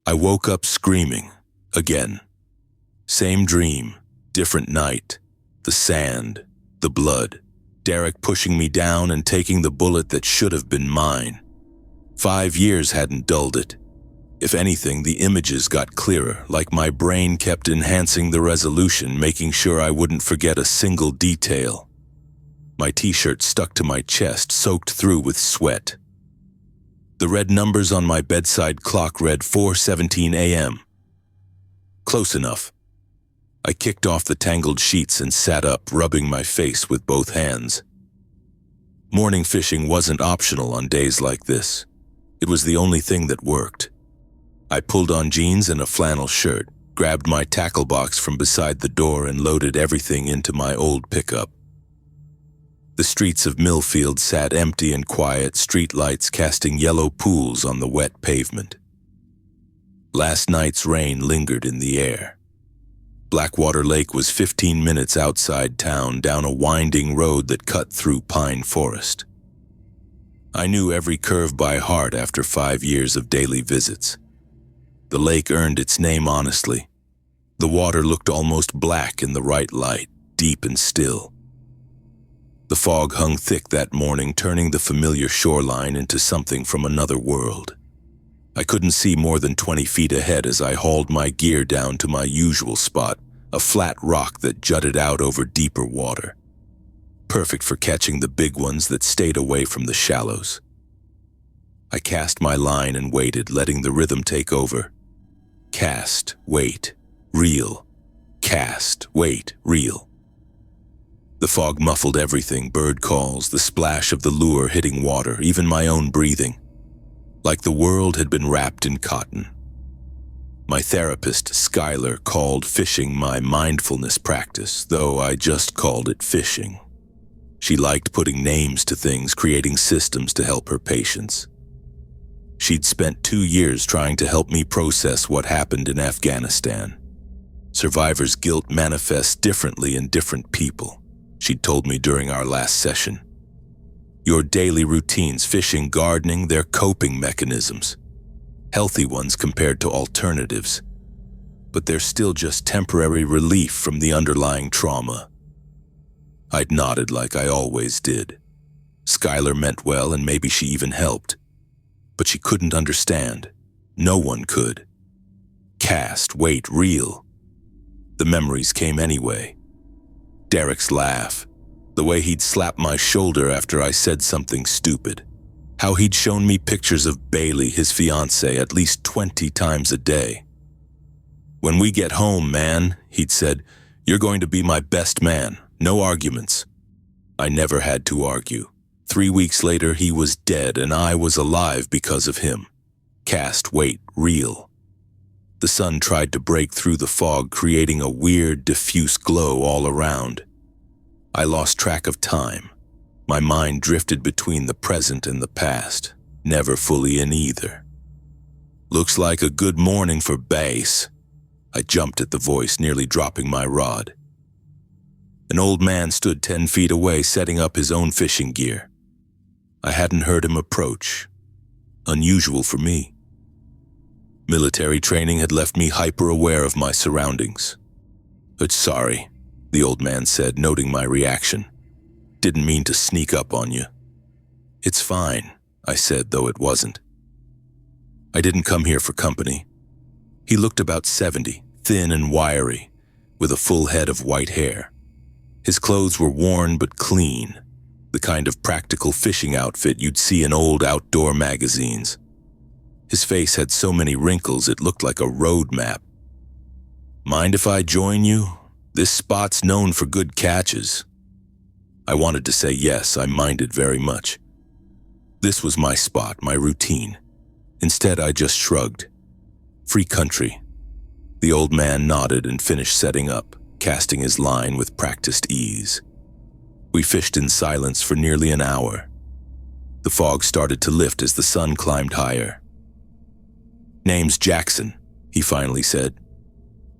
I woke up screaming, again. Same dream, different night. The sand, the blood, Derek pushing me down and taking the bullet that should have been mine. 5 years hadn't dulled it. If anything, the images got clearer, like my brain kept enhancing the resolution, making sure I wouldn't forget a single detail. My t-shirt stuck to my chest, soaked through with sweat. The red numbers on my bedside clock read 4:17 a.m. Close enough. I kicked off the tangled sheets and sat up, rubbing my face with both hands. Morning fishing wasn't optional on days like this. It was the only thing that worked. I pulled on jeans and a flannel shirt, grabbed my tackle box from beside the door and loaded everything into my old pickup. The streets of Millfield sat empty and quiet, streetlights casting yellow pools on the wet pavement. Last night's rain lingered in the air. Blackwater Lake was 15 minutes outside town, down a winding road that cut through pine forest. I knew every curve by heart after 5 years of daily visits. The lake earned its name honestly. The water looked almost black in the right light, deep and still. The fog hung thick that morning, turning the familiar shoreline into something from another world. I couldn't see more than 20 feet ahead as I hauled my gear down to my usual spot, a flat rock that jutted out over deeper water. Perfect for catching the big ones that stayed away from the shallows. I cast my line and waited, letting the rhythm take over. Cast, wait, reel. Cast, wait, reel. The fog muffled everything, bird calls, the splash of the lure hitting water, even my own breathing. Like the world had been wrapped in cotton. My therapist, Skylar, called fishing my mindfulness practice, though I just called it fishing. She liked putting names to things, creating systems to help her patients. She'd spent 2 years trying to help me process what happened in Afghanistan. Survivor's guilt manifests differently in different people, she'd told me during our last session. Your daily routines, fishing, gardening, they're coping mechanisms. Healthy ones compared to alternatives. But they're still just temporary relief from the underlying trauma. I'd nodded like I always did. Skylar meant well and maybe she even helped. But she couldn't understand. No one could. Cast, wait, reel. The memories came anyway. Derek's laugh. The way he'd slap my shoulder after I said something stupid. How he'd shown me pictures of Bailey, his fiancée, at least 20 times a day. When we get home, man, he'd said, you're going to be my best man. No arguments. I never had to argue. 3 weeks later, he was dead and I was alive because of him. Cast, wait, reel. The sun tried to break through the fog, creating a weird, diffuse glow all around. I lost track of time. My mind drifted between the present and the past, never fully in either. Looks like a good morning for bass. I jumped at the voice, nearly dropping my rod. An old man stood 10 feet away, setting up his own fishing gear. I hadn't heard him approach. Unusual for me. Military training had left me hyper-aware of my surroundings. But sorry, the old man said, noting my reaction. Didn't mean to sneak up on you. It's fine, I said, though it wasn't. I didn't come here for company. He looked about 70, thin and wiry, with a full head of white hair. His clothes were worn but clean, the kind of practical fishing outfit you'd see in old outdoor magazines. His face had so many wrinkles it looked like a road map. Mind if I join you? This spot's known for good catches. I wanted to say yes, I minded very much. This was my spot, my routine. Instead, I just shrugged. Free country. The old man nodded and finished setting up, casting his line with practiced ease. We fished in silence for nearly an hour. The fog started to lift as the sun climbed higher. Name's Jackson, he finally said.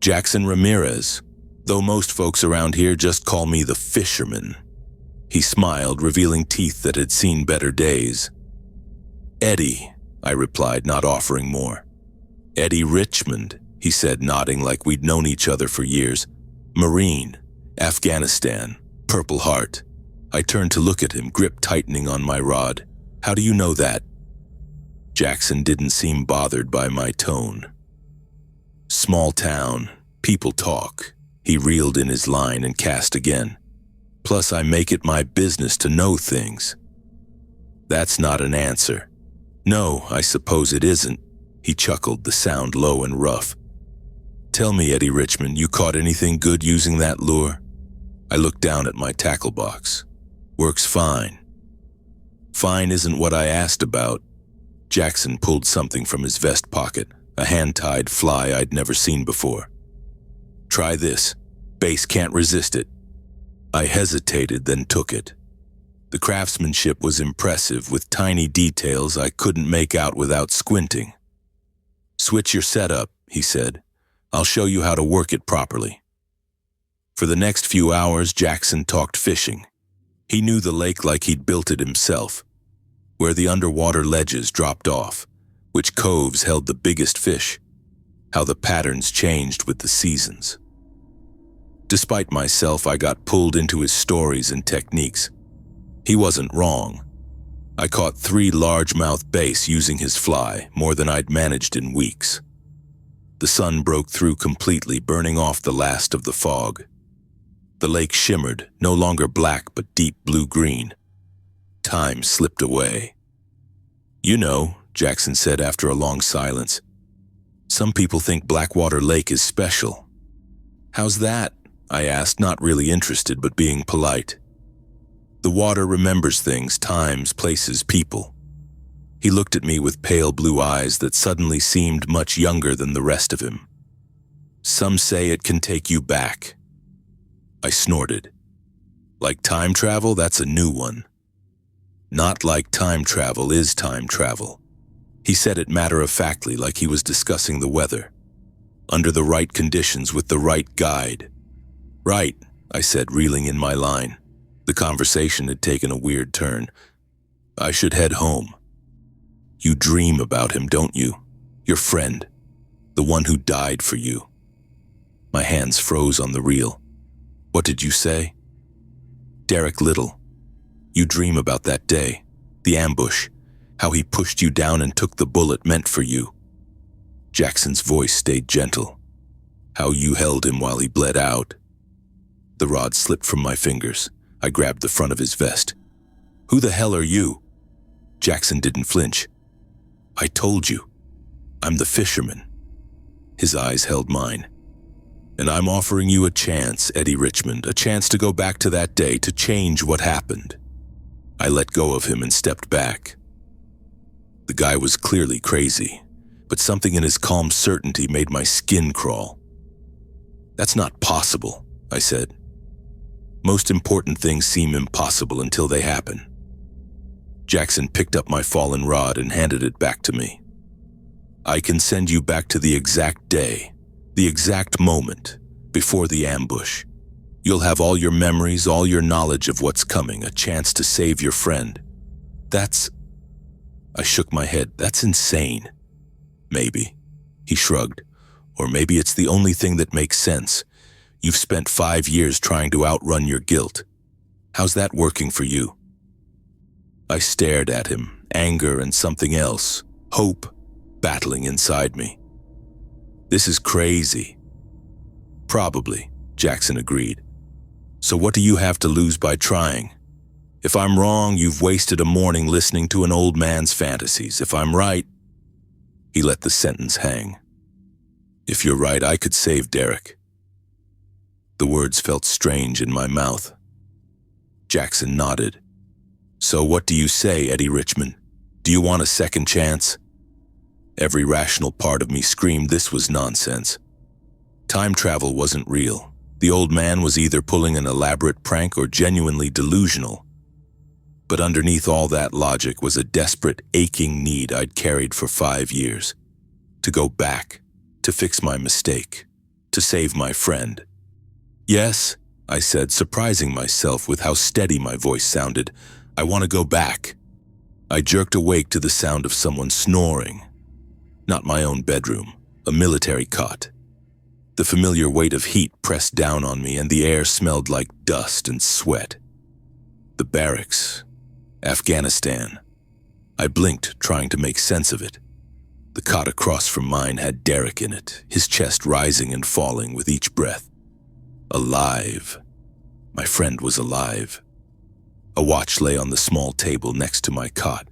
Jackson Ramirez, though most folks around here just call me the fisherman. He smiled, revealing teeth that had seen better days. Eddie, I replied, not offering more. Eddie Richmond, he said, nodding like we'd known each other for years. Marine, Afghanistan, Purple Heart. I turned to look at him, grip tightening on my rod. How do you know that? Jackson didn't seem bothered by my tone. Small town, people talk. He reeled in his line and cast again. Plus, I make it my business to know things. That's not an answer. No, I suppose it isn't. He chuckled, the sound low and rough. Tell me, Eddie Richmond, you caught anything good using that lure? I looked down at my tackle box. Works fine. Fine isn't what I asked about. Jackson pulled something from his vest pocket, a hand-tied fly I'd never seen before. Try this. Base can't resist it. I hesitated, then took it. The craftsmanship was impressive, with tiny details I couldn't make out without squinting. Switch your setup, he said. I'll show you how to work it properly. For the next few hours, Jackson talked fishing. He knew the lake like he'd built it himself, where the underwater ledges dropped off, which coves held the biggest fish, how the patterns changed with the seasons. Despite myself, I got pulled into his stories and techniques. He wasn't wrong. I caught 3 largemouth bass using his fly, more than I'd managed in weeks. The sun broke through completely, burning off the last of the fog. The lake shimmered, no longer black but deep blue-green. Time slipped away. You know, Jackson said after a long silence, some people think Blackwater Lake is special. How's that? I asked, not really interested but being polite. The water remembers things, times, places, people. He looked at me with pale blue eyes that suddenly seemed much younger than the rest of him. Some say it can take you back. I snorted. Like time travel, that's a new one. Not like time travel is time travel. He said it matter-of-factly, like he was discussing the weather. Under the right conditions with the right guide. Right, I said, reeling in my line. The conversation had taken a weird turn. I should head home. You dream about him, don't you? Your friend. The one who died for you. My hands froze on the reel. What did you say? Derek Little. You dream about that day, the ambush, how he pushed you down and took the bullet meant for you. Jackson's voice stayed gentle. How you held him while he bled out. The rod slipped from my fingers. I grabbed the front of his vest. Who the hell are you? Jackson didn't flinch. I told you. I'm the fisherman. His eyes held mine. And I'm offering you a chance, Eddie Richmond, a chance to go back to that day, to change what happened. I let go of him and stepped back. The guy was clearly crazy, but something in his calm certainty made my skin crawl. That's not possible, I said. Most important things seem impossible until they happen. Jackson picked up my fallen rod and handed it back to me. I can send you back to the exact day, the exact moment, before the ambush. You'll have all your memories, all your knowledge of what's coming, a chance to save your friend. That's... I shook my head. That's insane. Maybe. He shrugged. Or maybe it's the only thing that makes sense. You've spent 5 years trying to outrun your guilt. How's that working for you? I stared at him, anger and something else, hope, battling inside me. This is crazy. Probably, Jackson agreed. So what do you have to lose by trying? If I'm wrong, you've wasted a morning listening to an old man's fantasies. If I'm right... He let the sentence hang. If you're right, I could save Derek. The words felt strange in my mouth. Jackson nodded. So what do you say, Eddie Richmond? Do you want a second chance? Every rational part of me screamed this was nonsense. Time travel wasn't real. The old man was either pulling an elaborate prank or genuinely delusional. But underneath all that logic was a desperate, aching need I'd carried for 5 years. To go back, to fix my mistake, to save my friend. Yes, I said, surprising myself with how steady my voice sounded. I want to go back. I jerked awake to the sound of someone snoring. Not my own bedroom, a military cot. The familiar weight of heat pressed down on me, and the air smelled like dust and sweat. The barracks. Afghanistan. I blinked, trying to make sense of it. The cot across from mine had Derek in it, his chest rising and falling with each breath. Alive. My friend was alive. A watch lay on the small table next to my cot.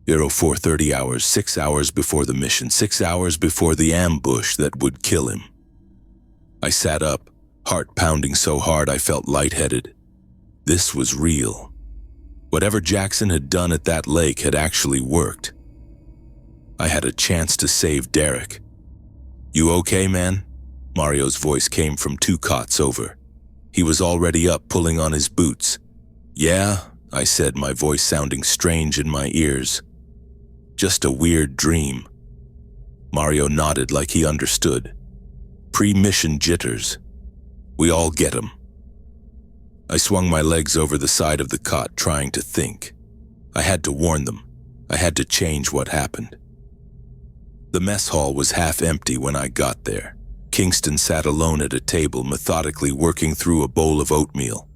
0430 hours, 6 hours before the mission, 6 hours before the ambush that would kill him. I sat up, heart pounding so hard I felt lightheaded. This was real. Whatever Jackson had done at that lake had actually worked. I had a chance to save Derek. "You okay, man?" Mario's voice came from 2 cots over. He was already up, pulling on his boots. "Yeah," I said, my voice sounding strange in my ears. "Just a weird dream." Mario nodded like he understood. Pre-mission jitters. We all get 'em. I swung my legs over the side of the cot, trying to think. I had to warn them. I had to change what happened. The mess hall was half empty when I got there. Kingston sat alone at a table, methodically working through a bowl of oatmeal.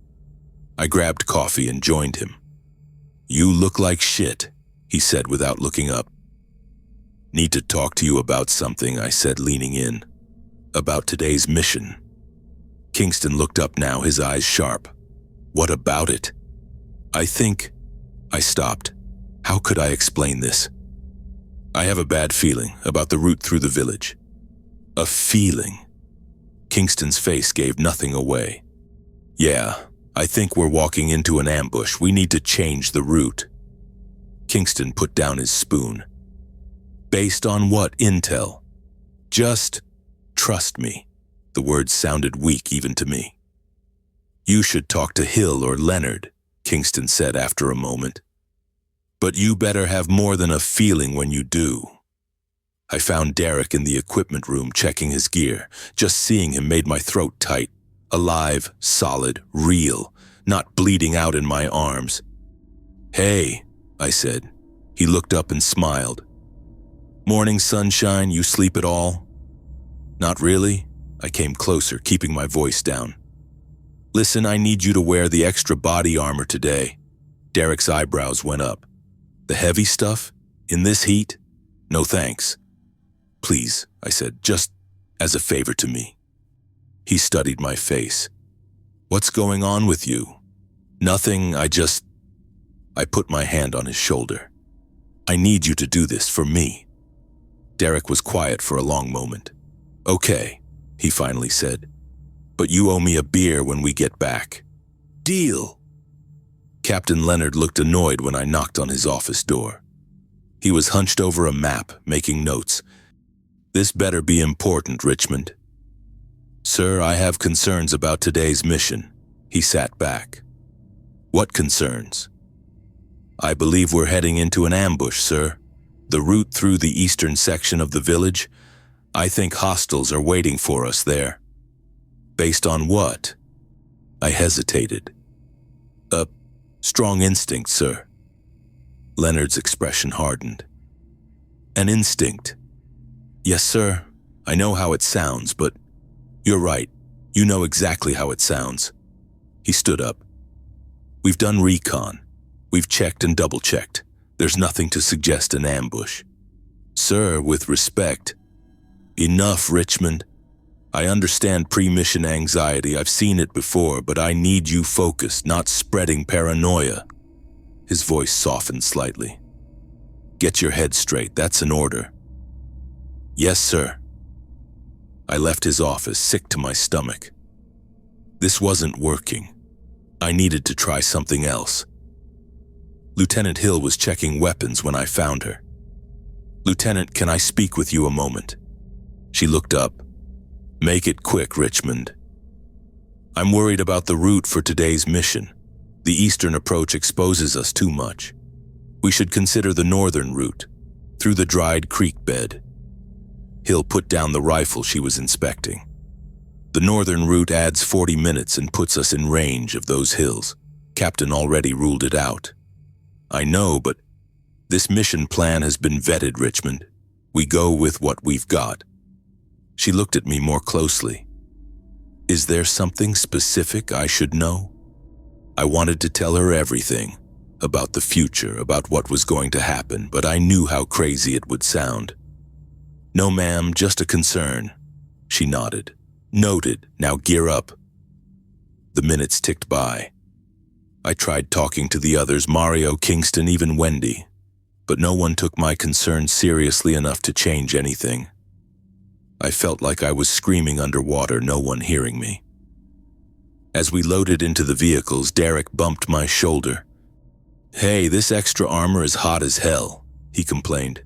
I grabbed coffee and joined him. "You look like shit," he said without looking up. "Need to talk to you about something," I said, leaning in. "About today's mission." Kingston looked up now, his eyes sharp. "What about it?" I stopped. How could I explain this? "I have a bad feeling about the route through the village." A feeling? Kingston's face gave nothing away. "Yeah, I think we're walking into an ambush. We need to change the route." Kingston put down his spoon. "Based on what intel?" "Just trust me." The words sounded weak even to me. "You should talk to Hill or Leonard," Kingston said after a moment. "But you better have more than a feeling when you do." I found Derek in the equipment room checking his gear. Just seeing him made my throat tight. Alive, solid, real, not bleeding out in my arms. "Hey," I said. He looked up and smiled. "Morning sunshine, you sleep at all?" "Not really." I came closer, keeping my voice down. "Listen, I need you to wear the extra body armor today." Derek's eyebrows went up. "The heavy stuff? In this heat? No thanks." "Please," I said, "just as a favor to me." He studied my face. "What's going on with you?" "Nothing, I put my hand on his shoulder. "I need you to do this for me." Derek was quiet for a long moment. "Okay," he finally said, "but you owe me a beer when we get back." "Deal." Captain Leonard looked annoyed when I knocked on his office door. He was hunched over a map, making notes. "This better be important, Richmond." "Sir, I have concerns about today's mission." He sat back. "What concerns?" "I believe we're heading into an ambush, sir. The route through the eastern section of the village. I think hostiles are waiting for us there." "Based on what?" I hesitated. "A strong instinct, sir." Leonard's expression hardened. "An instinct?" "Yes, sir. I know how it sounds, but you're right. You know exactly how it sounds." He stood up. "We've done recon. We've checked and double-checked. There's nothing to suggest an ambush." "Sir, with respect." "Enough, Richmond. I understand pre-mission anxiety. I've seen it before, but I need you focused, not spreading paranoia." His voice softened slightly. "Get your head straight. That's an order." "Yes, sir." I left his office, sick to my stomach. This wasn't working. I needed to try something else. Lieutenant Hill was checking weapons when I found her. "Lieutenant, can I speak with you a moment?" She looked up. "Make it quick, Richmond." "I'm worried about the route for today's mission. The eastern approach exposes us too much. We should consider the northern route, through the dried creek bed." Hill put down the rifle she was inspecting. "The northern route adds 40 minutes and puts us in range of those hills. Captain already ruled it out." "I know, but this mission plan has been vetted, Richmond. We go with what we've got." She looked at me more closely. Is there something specific I should know? I wanted to tell her everything, about the future, about what was going to happen, but I knew how crazy it would sound. No, ma'am, just a concern. She nodded. Noted, now gear up. The minutes ticked by. I tried talking to the others, Mario, Kingston, even Wendy, but no one took my concern seriously enough to change anything. I felt like I was screaming underwater, no one hearing me. As we loaded into the vehicles, Derek bumped my shoulder. Hey, this extra armor is hot as hell, he complained.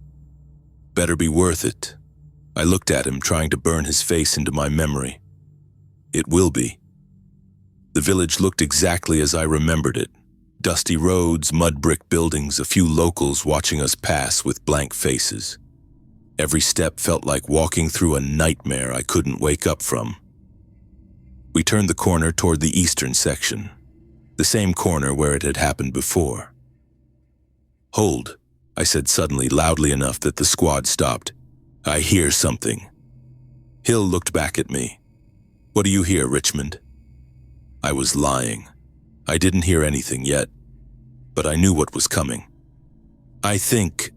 Better be worth it. I looked at him, trying to burn his face into my memory. It will be. The village looked exactly as I remembered it. Dusty roads, mud brick buildings, a few locals watching us pass with blank faces. Every step felt like walking through a nightmare I couldn't wake up from. We turned the corner toward the eastern section, the same corner where it had happened before. Hold, I said suddenly, loudly enough that the squad stopped. I hear something. Hill looked back at me. What do you hear, Richmond? I was lying. I didn't hear anything yet, but I knew what was coming. I think...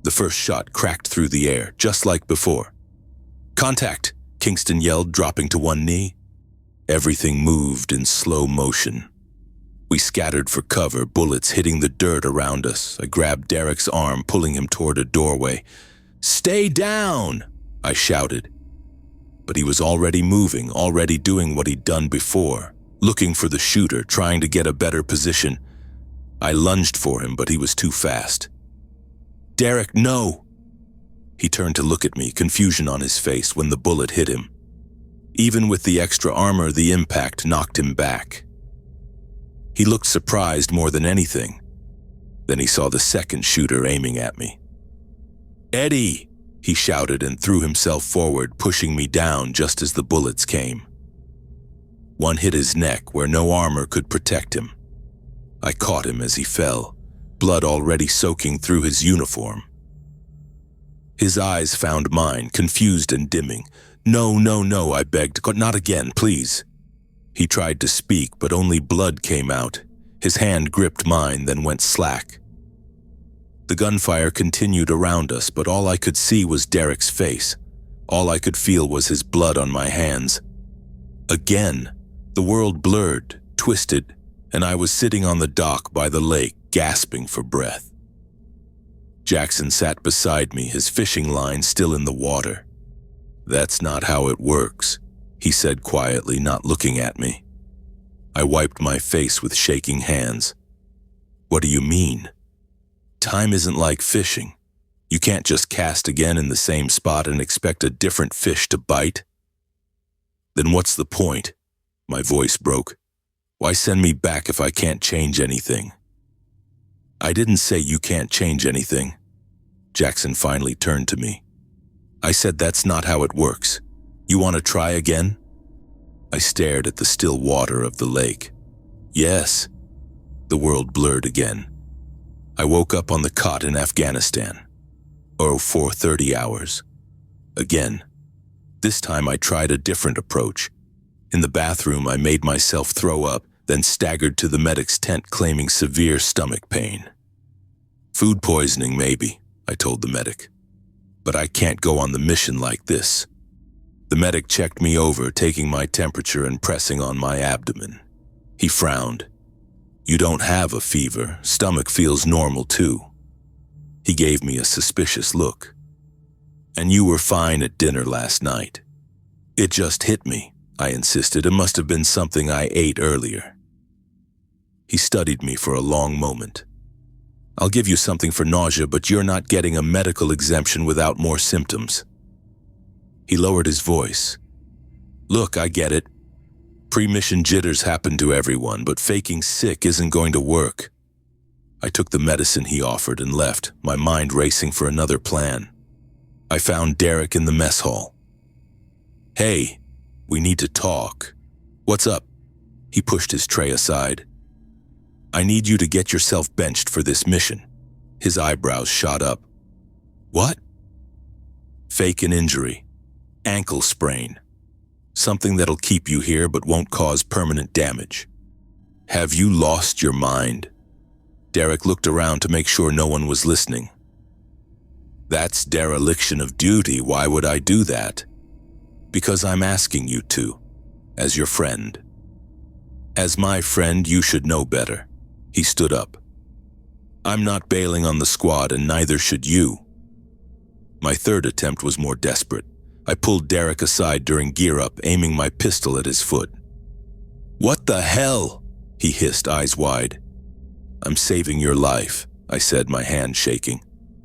The first shot cracked through the air, just like before. Contact, Kingston yelled, dropping to one knee. Everything moved in slow motion. We scattered for cover, bullets hitting the dirt around us. I grabbed Derek's arm, pulling him toward a doorway. Stay down, I shouted. But he was already moving, already doing what he'd done before, looking for the shooter, trying to get a better position. I lunged for him, but he was too fast. Derek, no! He turned to look at me, confusion on his face when the bullet hit him. Even with the extra armor, the impact knocked him back. He looked surprised more than anything. Then he saw the second shooter aiming at me. Eddie! He shouted and threw himself forward, pushing me down just as the bullets came. One hit his neck where no armor could protect him. I caught him as he fell, blood already soaking through his uniform. His eyes found mine, confused and dimming. No, no, no, I begged. Not again, please. He tried to speak, but only blood came out. His hand gripped mine, then went slack. The gunfire continued around us, but all I could see was Derek's face. All I could feel was his blood on my hands. Again, the world blurred, twisted, and I was sitting on the dock by the lake, gasping for breath. Jackson sat beside me, his fishing line still in the water. That's not how it works, he said quietly, not looking at me. I wiped my face with shaking hands. What do you mean? Time isn't like fishing. You can't just cast again in the same spot and expect a different fish to bite. Then what's the point? My voice broke. Why send me back if I can't change anything? I didn't say you can't change anything. Jackson finally turned to me. I said that's not how it works. You want to try again? I stared at the still water of the lake. Yes. The world blurred again. I woke up on the cot in Afghanistan. For 30 hours. Again. This time I tried a different approach. In the bathroom, I made myself throw up, then staggered to the medic's tent claiming severe stomach pain. Food poisoning, maybe, I told the medic. But I can't go on the mission like this. The medic checked me over, taking my temperature and pressing on my abdomen. He frowned. You don't have a fever. Stomach feels normal too. He gave me a suspicious look. And you were fine at dinner last night. It just hit me, I insisted. It must have been something I ate earlier. He studied me for a long moment. I'll give you something for nausea, but you're not getting a medical exemption without more symptoms. He lowered his voice. Look, I get it. Pre-mission jitters happen to everyone, but faking sick isn't going to work. I took the medicine he offered and left, my mind racing for another plan. I found Derek in the mess hall. Hey, we need to talk. What's up? He pushed his tray aside. I need you to get yourself benched for this mission. His eyebrows shot up. What? Fake an injury. Ankle sprain. Something that'll keep you here but won't cause permanent damage. Have you lost your mind? Derek looked around to make sure no one was listening. That's dereliction of duty. Why would I do that? Because I'm asking you to, as your friend. As my friend, you should know better. He stood up. I'm not bailing on the squad, and neither should you. My third attempt was more desperate. I pulled Derek aside during gear up, aiming my pistol at his foot. What the hell? He hissed, eyes wide. I'm saving your life, I said, my hand shaking.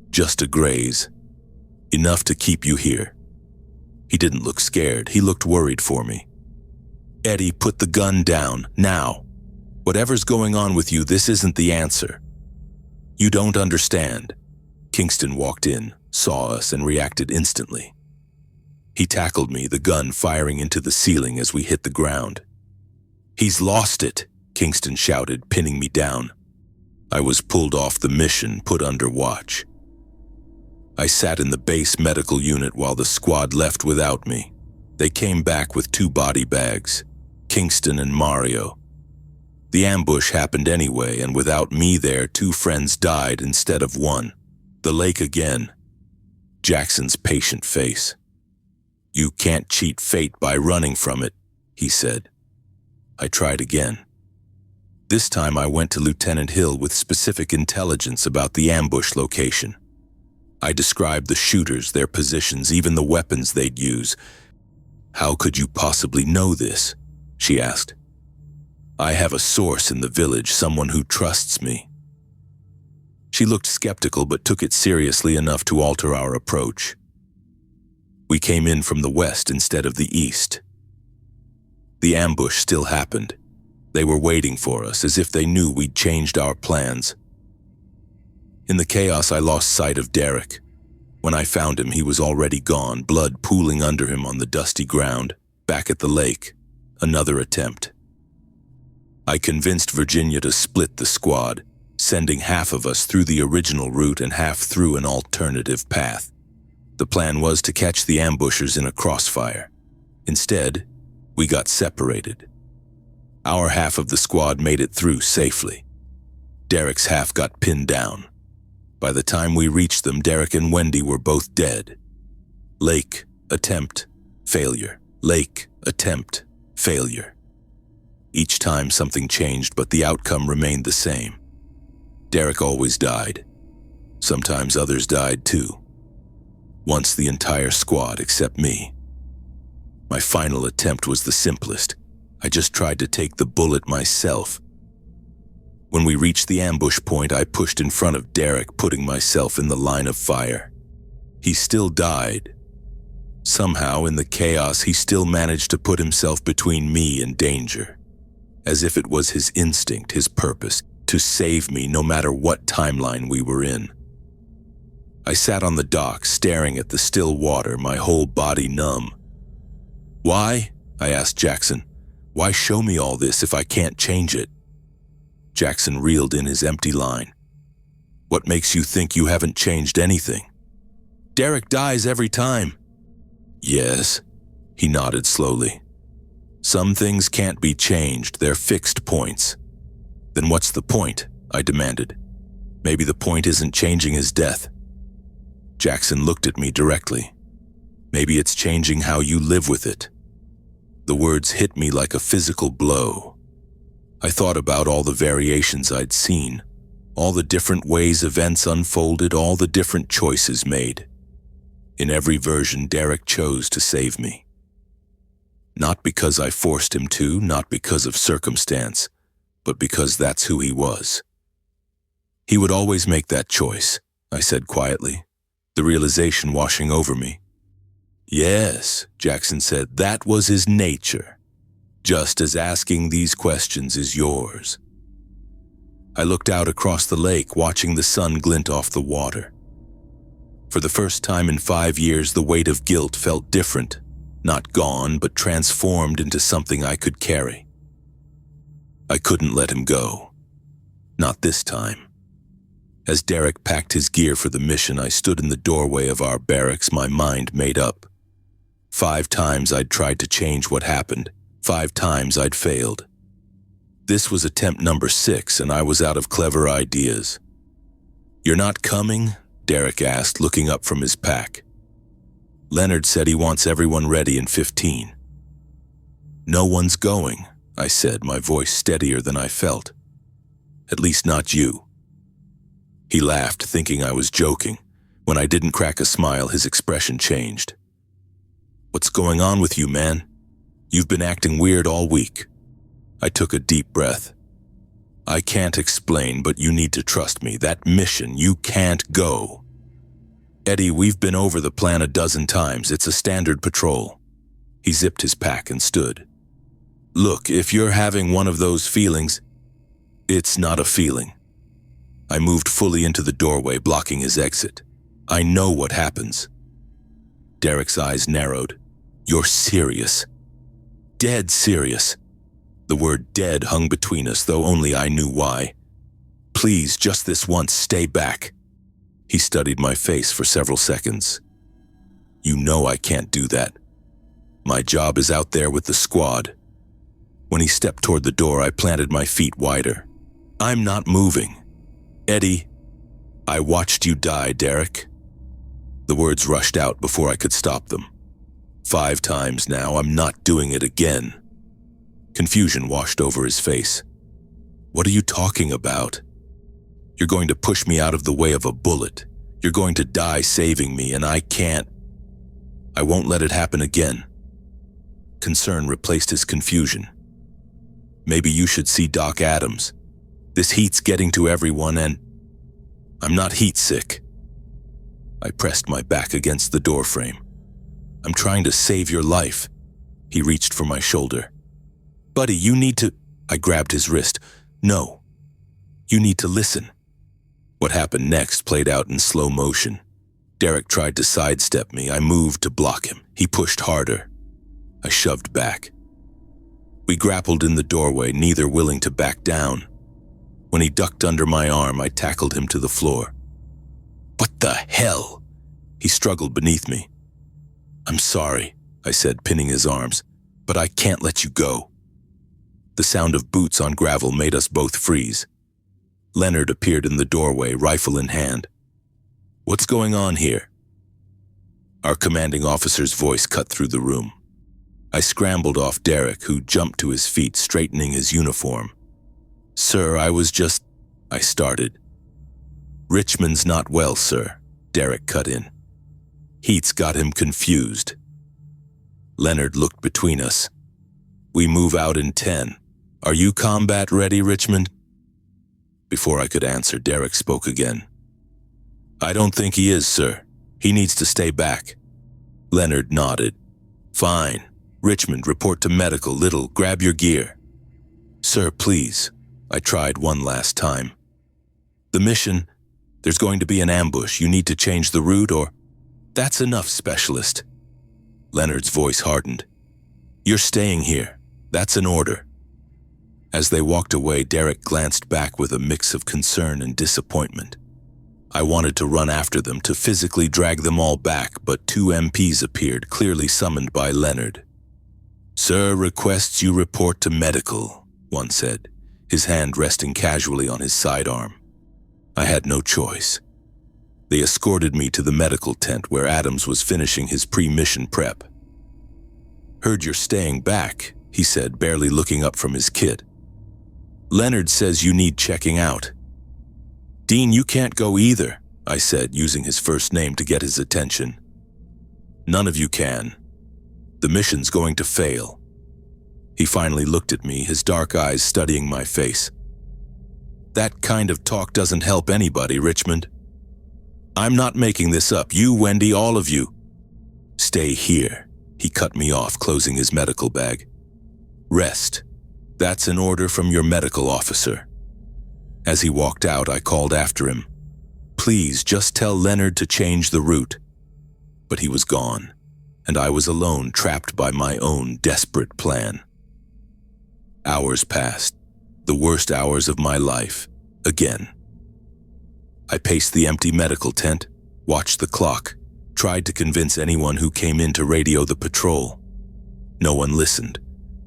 Just a graze. Enough to keep you here. He didn't look scared. He looked worried for me. Eddie, put the gun down, now. Whatever's going on with you, this isn't the answer. You don't understand. Kingston walked in, saw us, and reacted instantly. He tackled me, the gun firing into the ceiling as we hit the ground. He's lost it, Kingston shouted, pinning me down. I was pulled off the mission, put under watch. I sat in the base medical unit while the squad left without me. They came back with 2 body bags, Kingston and Mario. The ambush happened anyway, and without me there, 2 friends died instead of 1. The lake again. Jackson's patient face. You can't cheat fate by running from it, he said. I tried again. This time I went to Lieutenant Hill with specific intelligence about the ambush location. I described the shooters, their positions, even the weapons they'd use. How could you possibly know this? She asked. I have a source in the village, someone who trusts me. She looked skeptical but took it seriously enough to alter our approach. We came in from the west instead of the east. The ambush still happened. They were waiting for us, as if they knew we'd changed our plans. In the chaos, I lost sight of Derek. When I found him, he was already gone, blood pooling under him on the dusty ground. Back at the lake, another attempt. I convinced Virginia to split the squad, sending half of us through the original route and half through an alternative path. The plan was to catch the ambushers in a crossfire. Instead, we got separated. Our half of the squad made it through safely. Derek's half got pinned down. By the time we reached them, Derek and Wendy were both dead. Lake, attempt, failure. Lake, attempt, failure. Each time something changed, but the outcome remained the same. Derek always died. Sometimes others died too. Once the entire squad except me. My final attempt was the simplest. I just tried to take the bullet myself. When we reached the ambush point, I pushed in front of Derek, putting myself in the line of fire. He still died. Somehow, in the chaos, he still managed to put himself between me and danger. As if it was his instinct, his purpose, to save me no matter what timeline we were in. I sat on the dock, staring at the still water, my whole body numb. Why? I asked Jackson. Why show me all this if I can't change it? Jackson reeled in his empty line. What makes you think you haven't changed anything? Derek dies every time. Yes, he nodded slowly. Some things can't be changed, they're fixed points. Then what's the point? I demanded. Maybe the point isn't changing his death. Jackson looked at me directly. Maybe it's changing how you live with it. The words hit me like a physical blow. I thought about all the variations I'd seen, all the different ways events unfolded, all the different choices made. In every version, Derek chose to save me. Not because I forced him to, not because of circumstance, but because that's who he was. He would always make that choice, I said quietly, the realization washing over me. Yes, Jackson said, that was his nature, just as asking these questions is yours. I looked out across the lake, watching the sun glint off the water. For the first time in 5 years, the weight of guilt felt different, not gone, but transformed into something I could carry. I couldn't let him go. Not this time. As Derek packed his gear for the mission, I stood in the doorway of our barracks, my mind made up. 5 times I'd tried to change what happened. 5 times I'd failed. This was attempt number 6, and I was out of clever ideas. "You're not coming?" Derek asked, looking up from his pack. "Leonard said he wants everyone ready in 15. "No one's going," I said, my voice steadier than I felt. "At least not you." He laughed, thinking I was joking. When I didn't crack a smile, his expression changed. "What's going on with you, man? You've been acting weird all week." I took a deep breath. "I can't explain, but you need to trust me. That mission, you can't go." "Eddie, we've been over the plan a dozen times. It's a standard patrol." He zipped his pack and stood. "Look, if you're having one of those feelings, it's not a feeling." I moved fully into the doorway, blocking his exit. "I know what happens." Derek's eyes narrowed. "You're serious?" "Dead serious." The word dead hung between us, though only I knew why. "Please, just this once, stay back." He studied my face for several seconds. "You know I can't do that. My job is out there with the squad." When he stepped toward the door, I planted my feet wider. "I'm not moving. Eddie, I watched you die, Derek." The words rushed out before I could stop them. 5 times now, I'm not doing it again. Confusion washed over his face. "What are you talking about? You're going to push me out of the way of a bullet. You're going to die saving me, and I can't. I won't let it happen again." Concern replaced his confusion. "Maybe you should see Doc Adams. This heat's getting to everyone, and I'm not heat sick." I pressed my back against the doorframe. "I'm trying to save your life." He reached for my shoulder. "Buddy, you need to—" I grabbed his wrist. "No. You need to listen." What happened next played out in slow motion. Derek tried to sidestep me. I moved to block him. He pushed harder. I shoved back. We grappled in the doorway, neither willing to back down. When he ducked under my arm, I tackled him to the floor. "What the hell?" He struggled beneath me. "I'm sorry," I said, pinning his arms, "but I can't let you go." The sound of boots on gravel made us both freeze. Leonard appeared in the doorway, rifle in hand. "What's going on here?" Our commanding officer's voice cut through the room. I scrambled off Derek, who jumped to his feet, straightening his uniform. "Sir, I was just—" I started. "Richmond's not well, sir," Derek cut in. "Heat's got him confused." Leonard looked between us. "We move out in 10. Are you combat ready, Richmond?" Before I could answer, Derek spoke again. "I don't think he is, sir. He needs to stay back." Leonard nodded. "Fine. Richmond, report to medical. Little, grab your gear." "Sir, please." I tried one last time. "The mission, there's going to be an ambush. You need to change the route or—" "That's enough, specialist." Leonard's voice hardened. "You're staying here. That's an order." As they walked away, Derek glanced back with a mix of concern and disappointment. I wanted to run after them, to physically drag them all back, but 2 MPs appeared, clearly summoned by Leonard. "Sir requests you report to medical," one said, his hand resting casually on his sidearm. I had no choice. They escorted me to the medical tent where Adams was finishing his pre-mission prep. "Heard you're staying back," he said, barely looking up from his kit. "Leonard says you need checking out." "Dean, you can't go either," I said, using his first name to get his attention. "None of you can. The mission's going to fail." He finally looked at me, his dark eyes studying my face. "That kind of talk doesn't help anybody, Richmond. I'm not making this up. You, Wendy, all of you. Stay here." He cut me off, closing his medical bag. "Rest. That's an order from your medical officer." As he walked out, I called after him. "Please, just tell Leonard to change the route." But he was gone, and I was alone, trapped by my own desperate plan. Hours passed, the worst hours of my life, again. I paced the empty medical tent, watched the clock, Tried to convince anyone who came in to radio the patrol. No one listened.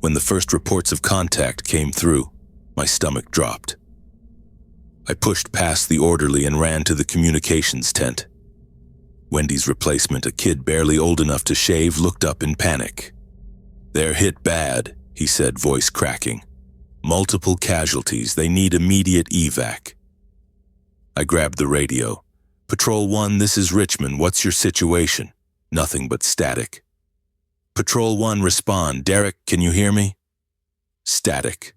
When the first reports of contact came through, my stomach dropped. I pushed past the orderly and ran to the communications tent. Wendy's replacement, a kid barely old enough to shave, looked up in panic. "They're hit bad," he said, voice cracking. "Multiple casualties. They need immediate evac." I grabbed the radio. "Patrol 1, this is Richmond. What's your situation?" Nothing but static. "Patrol 1, respond. Derek, can you hear me?" Static.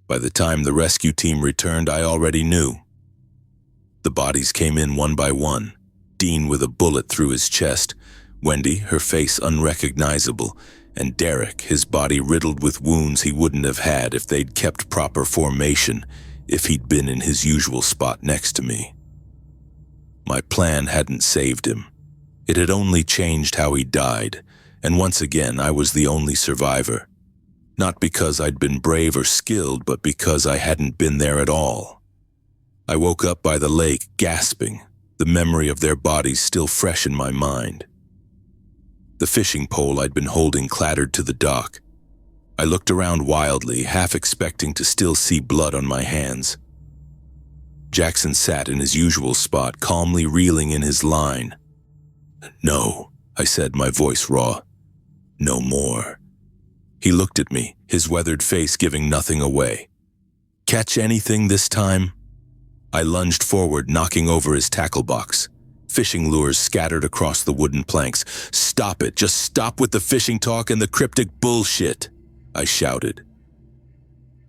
By the time the rescue team returned, I already knew. The bodies came in one by one. Dean with a bullet through his chest, Wendy, her face unrecognizable, and Derek, his body riddled with wounds he wouldn't have had if they'd kept proper formation, if he'd been in his usual spot next to me. My plan hadn't saved him. It had only changed how he died, and once again I was the only survivor. Not because I'd been brave or skilled, but because I hadn't been there at all. I woke up by the lake, gasping, the memory of their bodies still fresh in my mind. The fishing pole I'd been holding clattered to the dock. I looked around wildly, half expecting to still see blood on my hands. Jackson sat in his usual spot, calmly reeling in his line. "No," I said, my voice raw. "No more." He looked at me, his weathered face giving nothing away. "Catch anything this time?" I lunged forward, knocking over his tackle box. Fishing lures scattered across the wooden planks. "Stop it! Just stop with the fishing talk and the cryptic bullshit!" I shouted.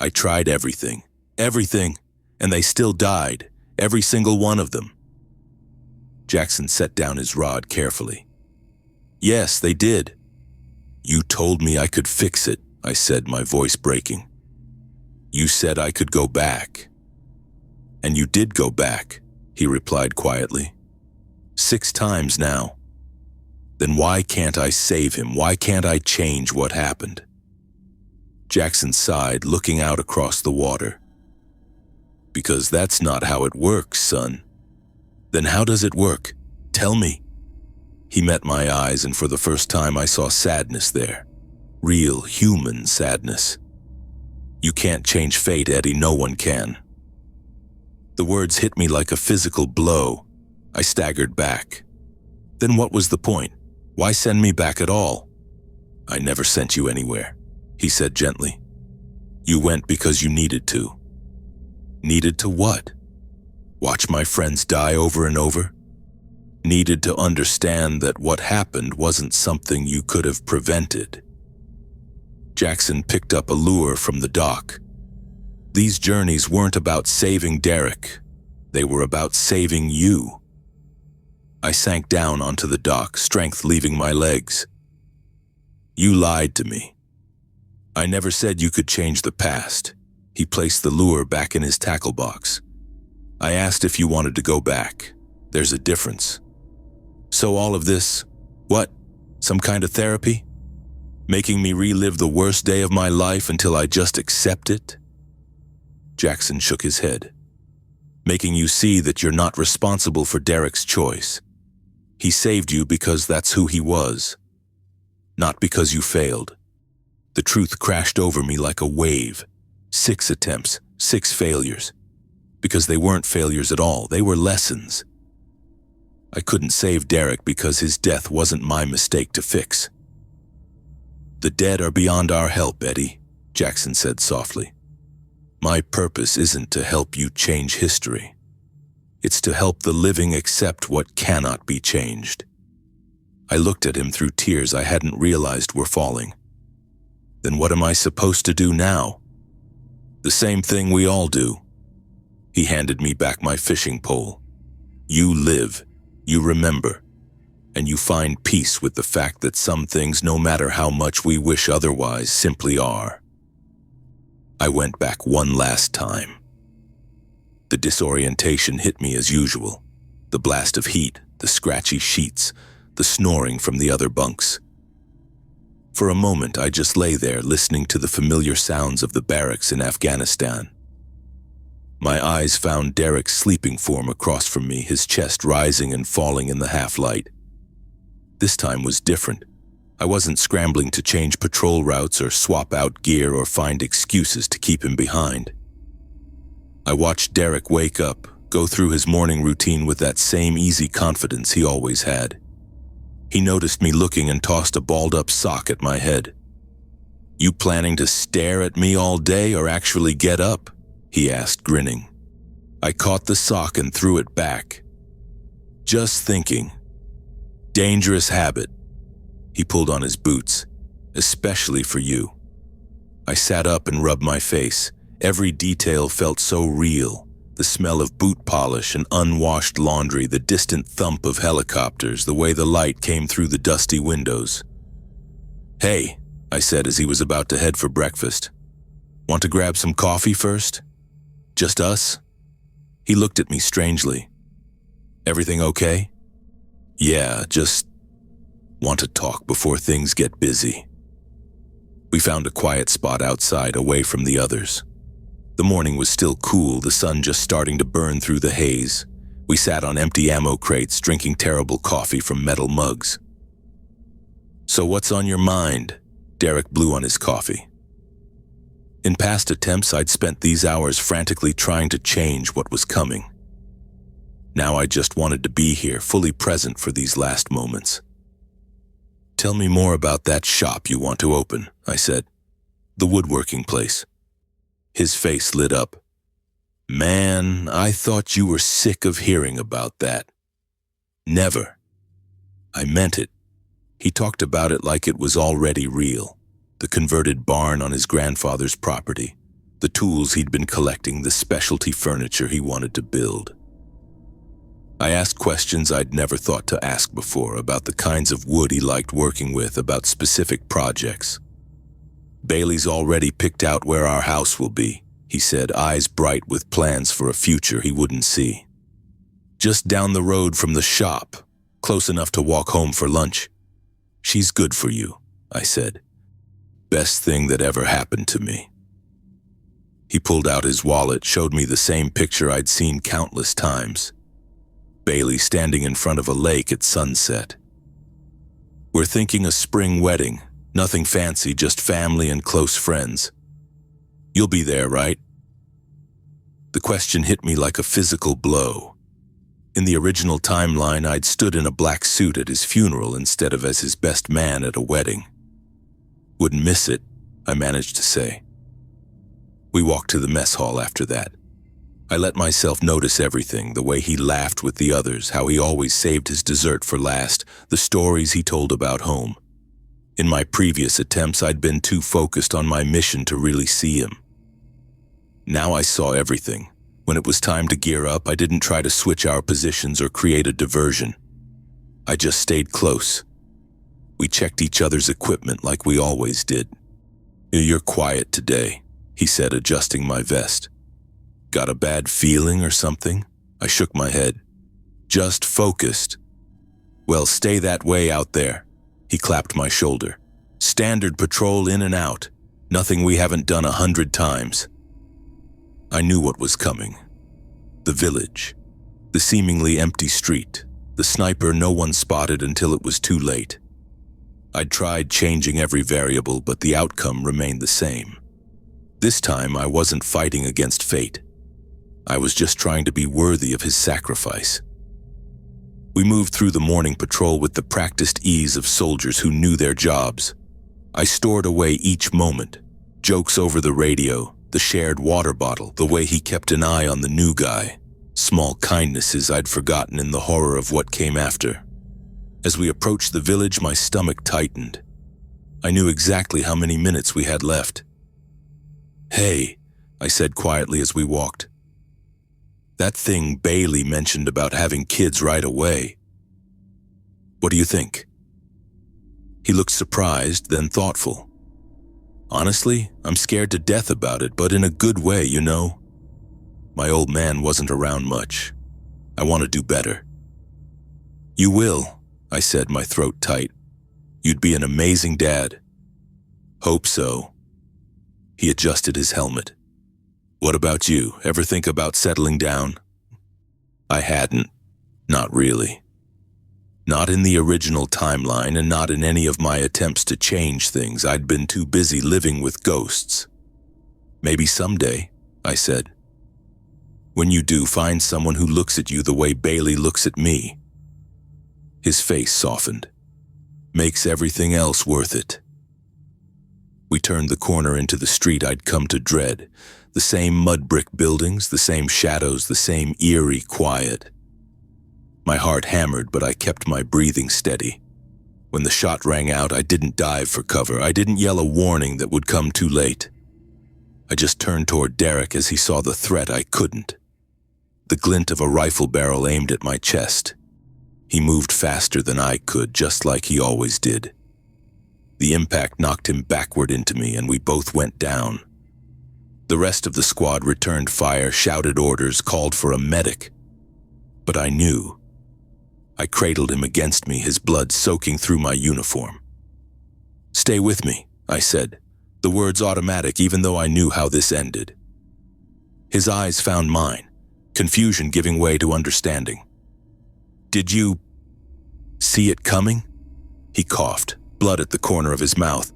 I tried everything, and they still died, every single one of them. Jackson set down his rod carefully. "Yes, they did." "You told me I could fix it," I said, my voice breaking. "You said I could go back." "And you did go back," he replied quietly. 6 times now. "Then why can't I save him? Why can't I change what happened?" Jackson sighed, looking out across the water. "Because that's not how it works, son." "Then how does it work? Tell me." He met my eyes, and for the first time I saw sadness there. Real, human sadness. "You can't change fate, Eddie. No one can." The words hit me like a physical blow. I staggered back. "Then what was the point? Why send me back at all?" "I never sent you anywhere," he said gently. "You went because you needed to." "Needed to what? Watch my friends die over and over?" "Needed to understand that what happened wasn't something you could have prevented." Jackson picked up a lure from the dock. "These journeys weren't about saving Derek. They were about saving you." I sank down onto the dock, strength leaving my legs. "You lied to me. I never said you could change the past." He placed the lure back in his tackle box. "I asked if you wanted to go back. There's a difference." "So all of this, what? Some kind of therapy? Making me relive the worst day of my life until I just accept it?" Jackson shook his head. "Making you see that you're not responsible for Derek's choice. He saved you because that's who he was, not because you failed." The truth crashed over me like a wave. 6 attempts, 6 failures. Because they weren't failures at all, they were lessons. I couldn't save Derek because his death wasn't my mistake to fix. "The dead are beyond our help, Eddie," Jackson said softly. "My purpose isn't to help you change history. It's to help the living accept what cannot be changed." I looked at him through tears I hadn't realized were falling. "Then what am I supposed to do now?" "The same thing we all do." He handed me back my fishing pole. "You live, you remember, and you find peace with the fact that some things, no matter how much we wish otherwise, simply are." I went back one last time. The disorientation hit me as usual. The blast of heat, the scratchy sheets, the snoring from the other bunks. For a moment, I just lay there listening to the familiar sounds of the barracks in Afghanistan. My eyes found Derek's sleeping form across from me, his chest rising and falling in the half-light. This time was different. I wasn't scrambling to change patrol routes or swap out gear or find excuses to keep him behind. I watched Derek wake up, go through his morning routine with that same easy confidence he always had. He noticed me looking and tossed a balled-up sock at my head. "You planning to stare at me all day or actually get up?" he asked, grinning. I caught the sock and threw it back. "Just thinking. Dangerous habit." He pulled on his boots. "Especially for you." I sat up and rubbed my face. Every detail felt so real. The smell of boot polish and unwashed laundry, the distant thump of helicopters, the way the light came through the dusty windows. "Hey," I said as he was about to head for breakfast. "Want to grab some coffee first? Just us?" He looked at me strangely. "Everything okay?" "Yeah, just want to talk before things get busy." We found a quiet spot outside, away from the others. The morning was still cool, the sun just starting to burn through the haze. We sat on empty ammo crates, drinking terrible coffee from metal mugs. "So what's on your mind?" Derek blew on his coffee. In past attempts, I'd spent these hours frantically trying to change what was coming. Now I just wanted to be here, fully present for these last moments. "Tell me more about that shop you want to open," I said. "The woodworking place." His face lit up. "Man, I thought you were sick of hearing about that." "Never." I meant it. He talked about it like it was already real. The converted barn on his grandfather's property, the tools he'd been collecting, the specialty furniture he wanted to build. I asked questions I'd never thought to ask before about the kinds of wood he liked working with, about specific projects. "Bailey's already picked out where our house will be," he said, eyes bright with plans for a future he wouldn't see. "Just down the road from the shop, close enough to walk home for lunch." "She's good for you," I said. "Best thing that ever happened to me." He pulled out his wallet, showed me the same picture I'd seen countless times. Bailey standing in front of a lake at sunset. "We're thinking a spring wedding. Nothing fancy, just family and close friends. You'll be there, right?" The question hit me like a physical blow. In the original timeline, I'd stood in a black suit at his funeral instead of as his best man at a wedding. "Wouldn't miss it," I managed to say. We walked to the mess hall after that. I let myself notice everything, the way he laughed with the others, how he always saved his dessert for last, the stories he told about home. In my previous attempts, I'd been too focused on my mission to really see him. Now I saw everything. When it was time to gear up, I didn't try to switch our positions or create a diversion. I just stayed close. We checked each other's equipment like we always did. "You're quiet today," he said, adjusting my vest. "Got a bad feeling or something?" I shook my head. "Just focused." "Well, stay that way out there." He clapped my shoulder. "Standard patrol in and out. Nothing we haven't done 100 times." I knew what was coming. The village. The seemingly empty street. The sniper no one spotted until it was too late. I'd tried changing every variable, but the outcome remained the same. This time, I wasn't fighting against fate. I was just trying to be worthy of his sacrifice. We moved through the morning patrol with the practiced ease of soldiers who knew their jobs. I stored away each moment. Jokes over the radio, the shared water bottle, the way he kept an eye on the new guy. Small kindnesses I'd forgotten in the horror of what came after. As we approached the village, my stomach tightened. I knew exactly how many minutes we had left. "Hey," I said quietly as we walked. "That thing Bailey mentioned about having kids right away. What do you think?" He looked surprised, then thoughtful. "Honestly, I'm scared to death about it, but in a good way, you know. My old man wasn't around much. I want to do better." "You will," I said, my throat tight. "You'd be an amazing dad." "Hope so." He adjusted his helmet. "What about you? Ever think about settling down?" I hadn't. Not really. Not in the original timeline and not in any of my attempts to change things. I'd been too busy living with ghosts. Maybe someday, I said. When you do, find someone who looks at you the way Bailey looks at me. His face softened. Makes everything else worth it. We turned the corner into the street I'd come to dread. The same mud brick buildings, the same shadows, the same eerie quiet. My heart hammered, but I kept my breathing steady. When the shot rang out, I didn't dive for cover. I didn't yell a warning that would come too late. I just turned toward Derek as he saw the threat. I couldn't. The glint of a rifle barrel aimed at my chest. He moved faster than I could, just like he always did. The impact knocked him backward into me, and we both went down. The rest of the squad returned fire, shouted orders, called for a medic. But I knew. I cradled him against me, his blood soaking through my uniform. "Stay with me," I said, the words automatic even though I knew how this ended. His eyes found mine, confusion giving way to understanding. "Did you see it coming?" He coughed, blood at the corner of his mouth.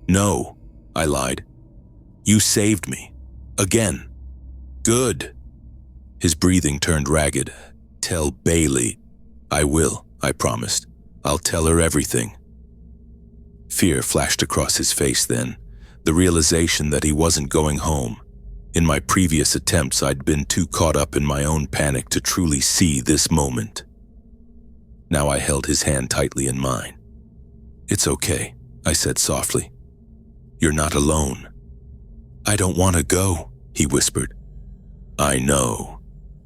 "No," I lied. "You saved me. Again. Good." His breathing turned ragged. "Tell Bailey." "I will," I promised. "I'll tell her everything." Fear flashed across his face then, the realization that he wasn't going home. In my previous attempts, I'd been too caught up in my own panic to truly see this moment. Now I held his hand tightly in mine. "It's okay," I said softly. "You're not alone." "I don't want to go," he whispered. "I know."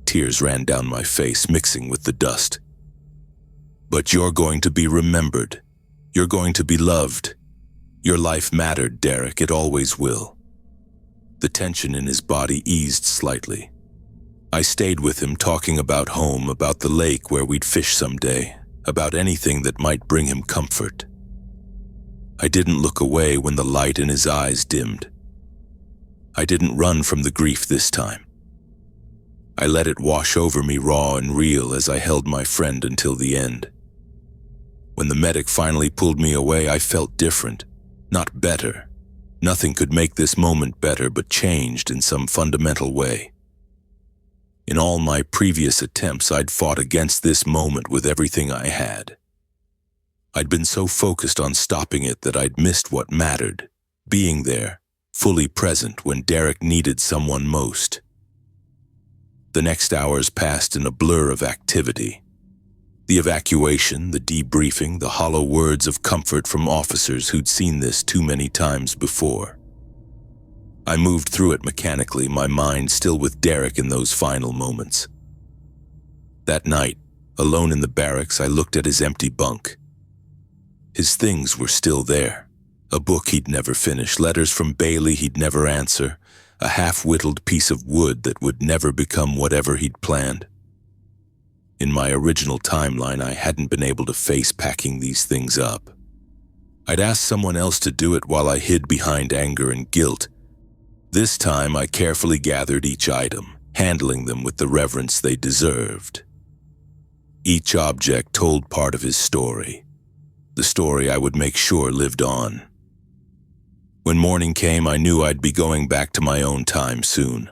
Tears ran down my face, mixing with the dust. "But you're going to be remembered. You're going to be loved. Your life mattered, Derek. It always will." The tension in his body eased slightly. I stayed with him, talking about home, about the lake where we'd fish someday, about anything that might bring him comfort. I didn't look away when the light in his eyes dimmed. I didn't run from the grief this time. I let it wash over me raw and real as I held my friend until the end. When the medic finally pulled me away, I felt different, not better. Nothing could make this moment better, but changed in some fundamental way. In all my previous attempts, I'd fought against this moment with everything I had. I'd been so focused on stopping it that I'd missed what mattered, being there, fully present when Derek needed someone most. The next hours passed in a blur of activity. The evacuation, the debriefing, the hollow words of comfort from officers who'd seen this too many times before. I moved through it mechanically, my mind still with Derek in those final moments. That night, alone in the barracks, I looked at his empty bunk. His things were still there. A book he'd never finish, letters from Bailey he'd never answer, a half-whittled piece of wood that would never become whatever he'd planned. In my original timeline, I hadn't been able to face packing these things up. I'd asked someone else to do it while I hid behind anger and guilt. This time, I carefully gathered each item, handling them with the reverence they deserved. Each object told part of his story, the story I would make sure lived on. When morning came, I knew I'd be going back to my own time soon.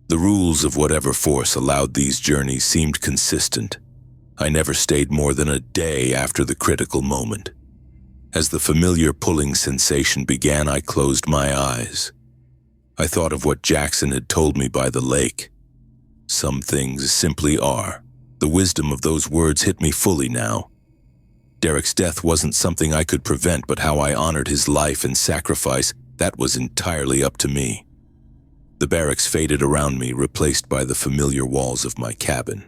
The rules of whatever force allowed these journeys seemed consistent. I never stayed more than a day after the critical moment. As the familiar pulling sensation began, I closed my eyes. I thought of what Jackson had told me by the lake. Some things simply are. The wisdom of those words hit me fully now. Derek's death wasn't something I could prevent, but how I honored his life and sacrifice, that was entirely up to me. The barracks faded around me, replaced by the familiar walls of my cabin.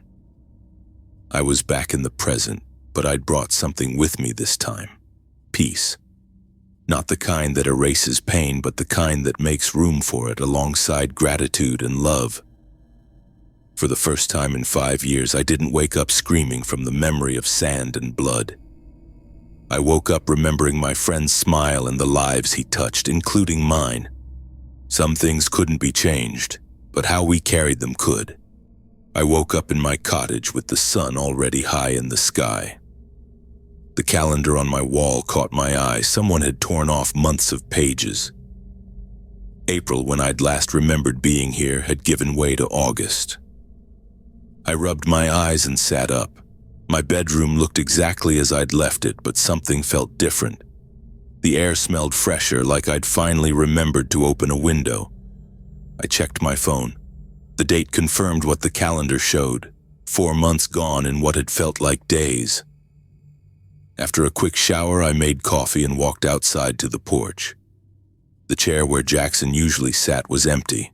I was back in the present, but I'd brought something with me this time. Peace. Not the kind that erases pain, but the kind that makes room for it alongside gratitude and love. For the first time in 5 years, I didn't wake up screaming from the memory of sand and blood. I woke up remembering my friend's smile and the lives he touched, including mine. Some things couldn't be changed, but how we carried them could. I woke up in my cottage with the sun already high in the sky. The calendar on my wall caught my eye. Someone had torn off months of pages. April, when I'd last remembered being here, had given way to August. I rubbed my eyes and sat up. My bedroom looked exactly as I'd left it, but something felt different. The air smelled fresher, like I'd finally remembered to open a window. I checked my phone. The date confirmed what the calendar showed. 4 months gone in what had felt like days. After a quick shower, I made coffee and walked outside to the porch. The chair where Jackson usually sat was empty.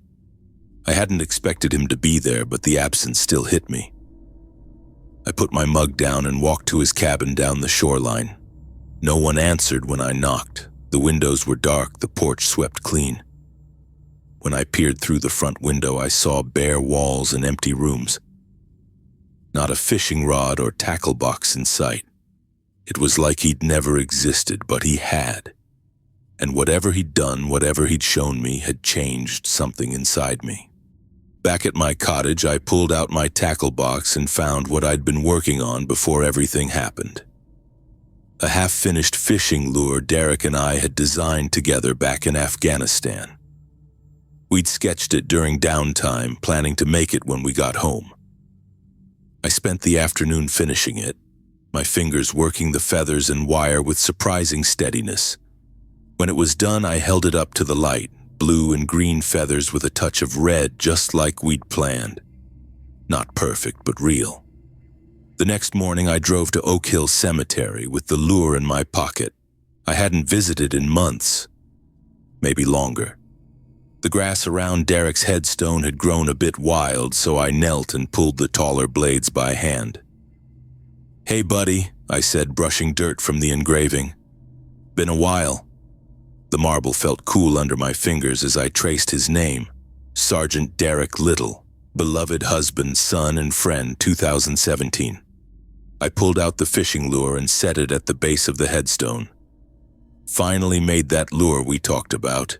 I hadn't expected him to be there, but the absence still hit me. I put my mug down and walked to his cabin down the shoreline. No one answered when I knocked. The windows were dark, the porch swept clean. When I peered through the front window, I saw bare walls and empty rooms. Not a fishing rod or tackle box in sight. It was like he'd never existed, but he had. And whatever he'd done, whatever he'd shown me, had changed something inside me. Back at my cottage, I pulled out my tackle box and found what I'd been working on before everything happened. A half-finished fishing lure Derek and I had designed together back in Afghanistan. We'd sketched it during downtime, planning to make it when we got home. I spent the afternoon finishing it, my fingers working the feathers and wire with surprising steadiness. When it was done, I held it up to the light, blue and green feathers with a touch of red, just like we'd planned. Not perfect, but real. The next morning, I drove to Oak Hill Cemetery with the lure in my pocket. I hadn't visited in months, maybe longer. The grass around Derek's headstone had grown a bit wild, so I knelt and pulled the taller blades by hand. "Hey, buddy," I said, brushing dirt from the engraving. "Been a while." The marble felt cool under my fingers as I traced his name. Sergeant Derek Little, beloved husband, son, and friend, 2017. I pulled out the fishing lure and set it at the base of the headstone. Finally made that lure we talked about.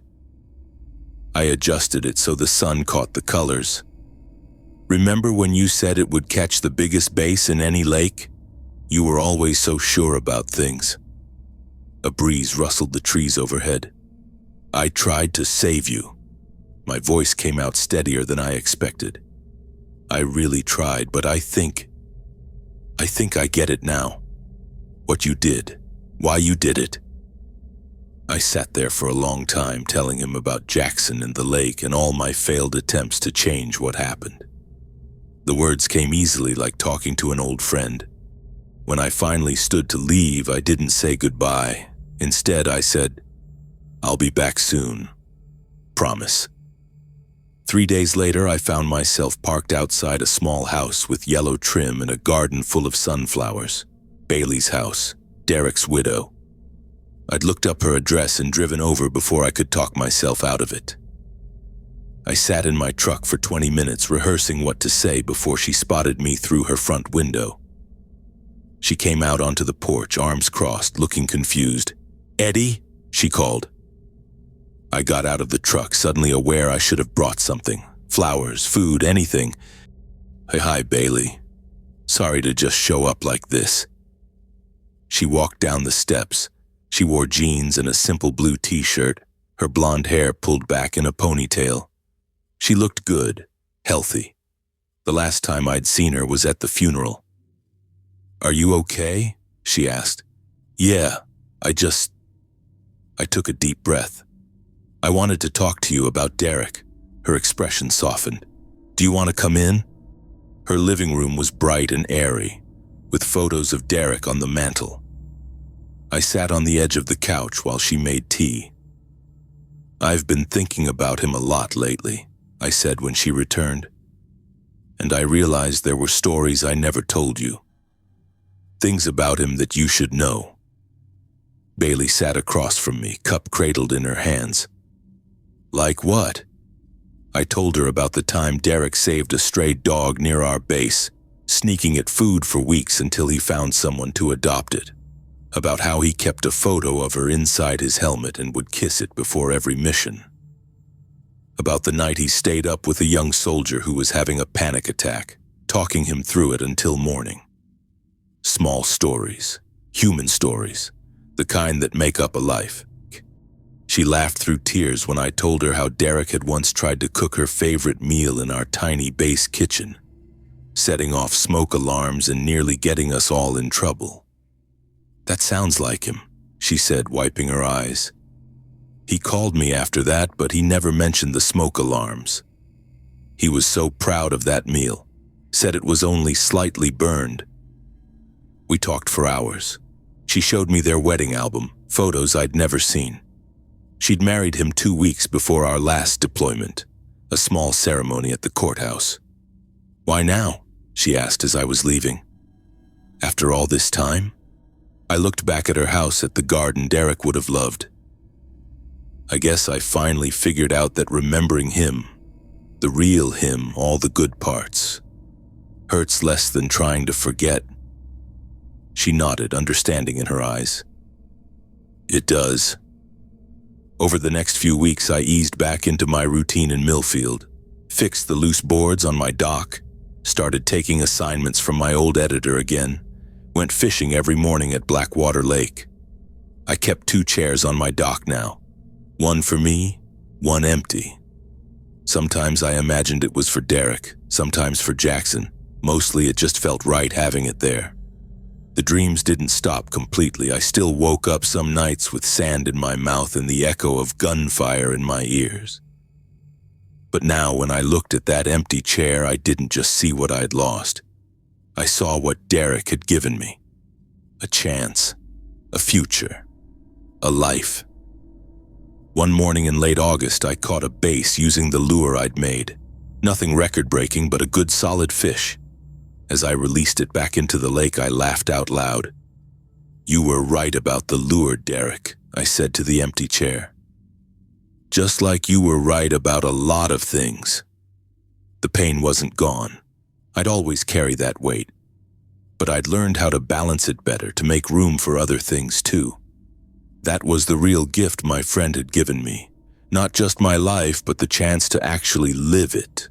I adjusted it so the sun caught the colors. "Remember when you said it would catch the biggest bass in any lake? You were always so sure about things." A breeze rustled the trees overhead. "I tried to save you." My voice came out steadier than I expected. "I really tried, but I think I get it now. What you did, why you did it." I sat there for a long time telling him about Jackson and the lake and all my failed attempts to change what happened. The words came easily, like talking to an old friend. When I finally stood to leave, I didn't say goodbye. Instead, I said, "I'll be back soon. Promise." 3 days later, I found myself parked outside a small house with yellow trim and a garden full of sunflowers. Bailey's house, Derek's widow. I'd looked up her address and driven over before I could talk myself out of it. I sat in my truck for 20 minutes rehearsing what to say before she spotted me through her front window. She came out onto the porch, arms crossed, looking confused. "Eddie?" she called. I got out of the truck, suddenly aware I should have brought something. Flowers, food, anything. Hi, Bailey. Sorry to just show up like this." She walked down the steps. She wore jeans and a simple blue t-shirt, her blonde hair pulled back in a ponytail. She looked good, healthy. The last time I'd seen her was at the funeral. "Are you okay?" she asked. "Yeah, I took a deep breath. "I wanted to talk to you about Derek." Her expression softened. "Do you want to come in?" Her living room was bright and airy, with photos of Derek on the mantel. I sat on the edge of the couch while she made tea. "I've been thinking about him a lot lately," I said when she returned. "And I realized there were stories I never told you. Things about him that you should know." Bailey sat across from me, cup cradled in her hands. "Like what?" I told her about the time Derek saved a stray dog near our base, sneaking it food for weeks until he found someone to adopt it. About how he kept a photo of her inside his helmet and would kiss it before every mission. About the night he stayed up with a young soldier who was having a panic attack. talking him through it until morning. Small stories, human stories, the kind that make up a life. She laughed through tears when I told her how Derek had once tried to cook her favorite meal in our tiny base kitchen, setting off smoke alarms and nearly getting us all in trouble. "That sounds like him," she said, wiping her eyes. "He called me after that, but he never mentioned the smoke alarms. He was so proud of that meal, said it was only slightly burned." We talked for hours. She showed me their wedding album, photos I'd never seen. She'd married him 2 weeks before our last deployment, a small ceremony at the courthouse. "Why now?" she asked as I was leaving. "After all this time?" I looked back at her house at the garden Derek would have loved. I guess I finally figured out that remembering him, the real him, all the good parts, hurts less than trying to forget. She nodded, understanding in her eyes. "It does." Over the next few weeks, I eased back into my routine in Millfield, fixed the loose boards on my dock, started taking assignments from my old editor again, went fishing every morning at Blackwater Lake. I kept 2 chairs on my dock now, one for me, one empty. Sometimes I imagined it was for Derek, sometimes for Jackson. Mostly it just felt right having it there. The dreams didn't stop completely. I still woke up some nights with sand in my mouth and the echo of gunfire in my ears. But now when I looked at that empty chair, I didn't just see what I'd lost. I saw what Derek had given me. A chance, a future, a life. One morning in late August, I caught a bass using the lure I'd made. Nothing record-breaking, but a good solid fish. As I released it back into the lake, I laughed out loud. "You were right about the lure, Derek," I said to the empty chair. "Just like you were right about a lot of things." The pain wasn't gone. I'd always carry that weight. But I'd learned how to balance it better, to make room for other things too. That was the real gift my friend had given me. Not just my life, but the chance to actually live it.